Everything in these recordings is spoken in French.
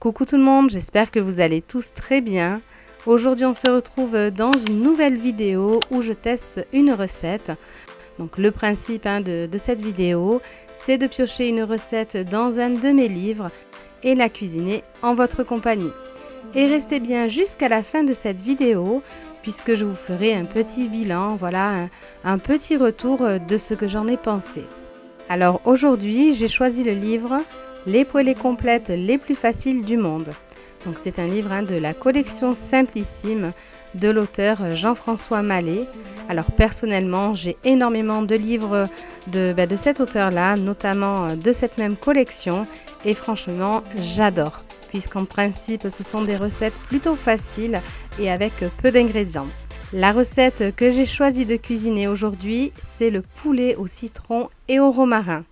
Coucou tout le monde, j'espère que vous allez tous très bien. Aujourd'hui on se retrouve dans une nouvelle vidéo où je teste une recette. Donc le principe de cette vidéo, c'est de piocher une recette dans un de mes livres et la cuisiner en votre compagnie. Et restez bien jusqu'à la fin de cette vidéo puisque je vous ferai un petit bilan, voilà, un petit retour de ce que j'en ai pensé. Alors aujourd'hui, j'ai choisi le livre Les poêlées complètes les plus faciles du monde. Donc c'est un livre de la collection Simplissime de l'auteur Jean-François Mallet. Alors personnellement, j'ai énormément de livres de cet auteur-là, notamment de cette même collection. Et franchement, j'adore, puisqu'en principe, ce sont des recettes plutôt faciles et avec peu d'ingrédients. La recette que j'ai choisi de cuisiner aujourd'hui, c'est le poulet au citron et au romarin.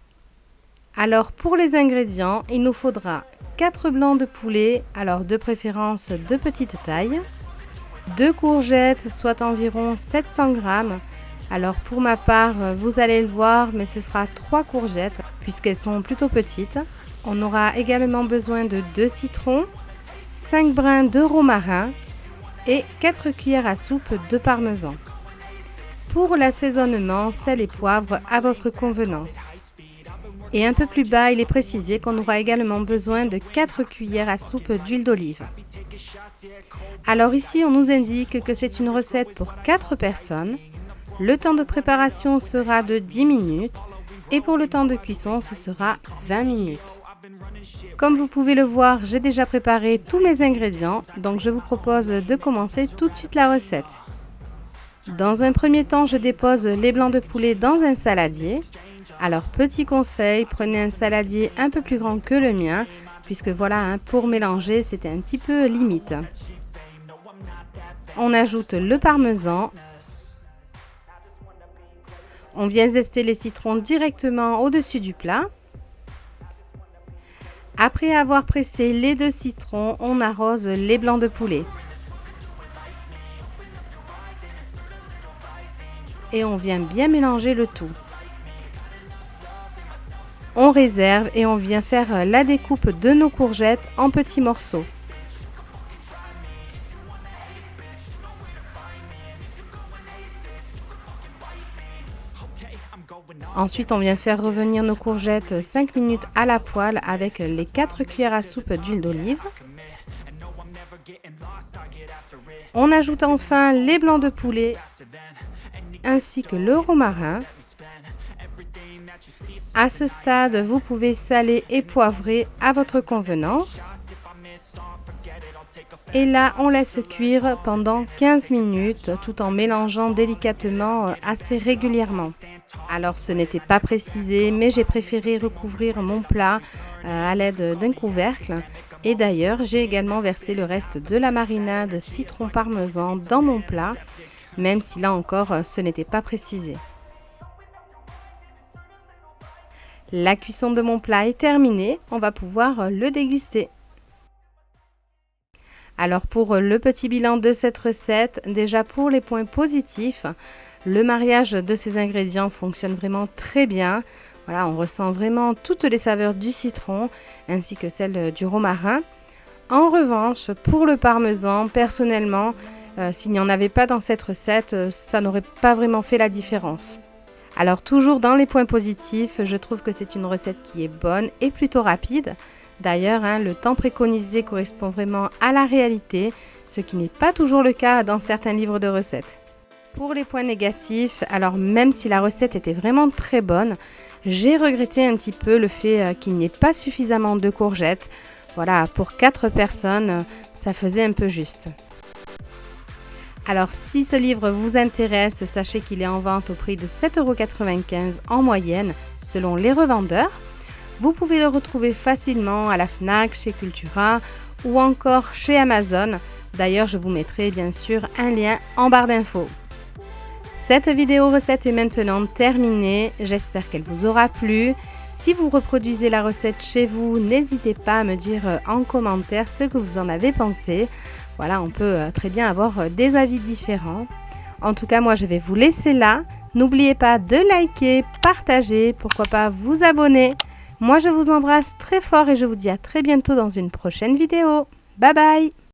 Alors pour les ingrédients, il nous faudra 4 blancs de poulet, alors de préférence de petite taille, 2 courgettes, soit environ 700 g. Alors pour ma part, vous allez le voir, mais ce sera 3 courgettes puisqu'elles sont plutôt petites. On aura également besoin de 2 citrons, 5 brins de romarin et 4 cuillères à soupe de parmesan. Pour l'assaisonnement, sel et poivre à votre convenance. Et un peu plus bas, il est précisé qu'on aura également besoin de 4 cuillères à soupe d'huile d'olive. Alors ici, on nous indique que c'est une recette pour 4 personnes. Le temps de préparation sera de 10 minutes et pour le temps de cuisson, ce sera 20 minutes. Comme vous pouvez le voir, j'ai déjà préparé tous mes ingrédients, donc je vous propose de commencer tout de suite la recette. Dans un premier temps, je dépose les blancs de poulet dans un saladier. Alors petit conseil, prenez un saladier un peu plus grand que le mien, puisque voilà, pour mélanger, c'était un petit peu limite. On ajoute le parmesan. On vient zester les citrons directement au-dessus du plat. Après avoir pressé les 2 citrons, on arrose les blancs de poulet. Et on vient bien mélanger le tout. On réserve et on vient faire la découpe de nos courgettes en petits morceaux. Ensuite, on vient faire revenir nos courgettes 5 minutes à la poêle avec les 4 cuillères à soupe d'huile d'olive. On ajoute enfin les blancs de poulet ainsi que le romarin. À ce stade, vous pouvez saler et poivrer à votre convenance. Et là, on laisse cuire pendant 15 minutes tout en mélangeant délicatement assez régulièrement. Alors ce n'était pas précisé, mais j'ai préféré recouvrir mon plat à l'aide d'un couvercle. Et d'ailleurs, j'ai également versé le reste de la marinade citron parmesan dans mon plat, même si là encore, ce n'était pas précisé. La cuisson de mon plat est terminée, on va pouvoir le déguster. Alors pour le petit bilan de cette recette, déjà pour les points positifs, le mariage de ces ingrédients fonctionne vraiment très bien. Voilà, on ressent vraiment toutes les saveurs du citron ainsi que celles du romarin. En revanche, pour le parmesan, personnellement, s'il n'y en avait pas dans cette recette, ça n'aurait pas vraiment fait la différence. Alors toujours dans les points positifs, je trouve que c'est une recette qui est bonne et plutôt rapide. D'ailleurs, le temps préconisé correspond vraiment à la réalité, ce qui n'est pas toujours le cas dans certains livres de recettes. Pour les points négatifs, alors même si la recette était vraiment très bonne, j'ai regretté un petit peu le fait qu'il n'y ait pas suffisamment de courgettes. Voilà, pour 4 personnes, ça faisait un peu juste. Alors si ce livre vous intéresse, sachez qu'il est en vente au prix de 7,95 € en moyenne selon les revendeurs. Vous pouvez le retrouver facilement à la Fnac, chez Cultura ou encore chez Amazon. D'ailleurs, je vous mettrai bien sûr un lien en barre d'infos. Cette vidéo recette est maintenant terminée, j'espère qu'elle vous aura plu. Si vous reproduisez la recette chez vous, n'hésitez pas à me dire en commentaire ce que vous en avez pensé. Voilà, on peut très bien avoir des avis différents. En tout cas, moi je vais vous laisser là. N'oubliez pas de liker, partager, pourquoi pas vous abonner. Moi, je vous embrasse très fort et je vous dis à très bientôt dans une prochaine vidéo. Bye bye!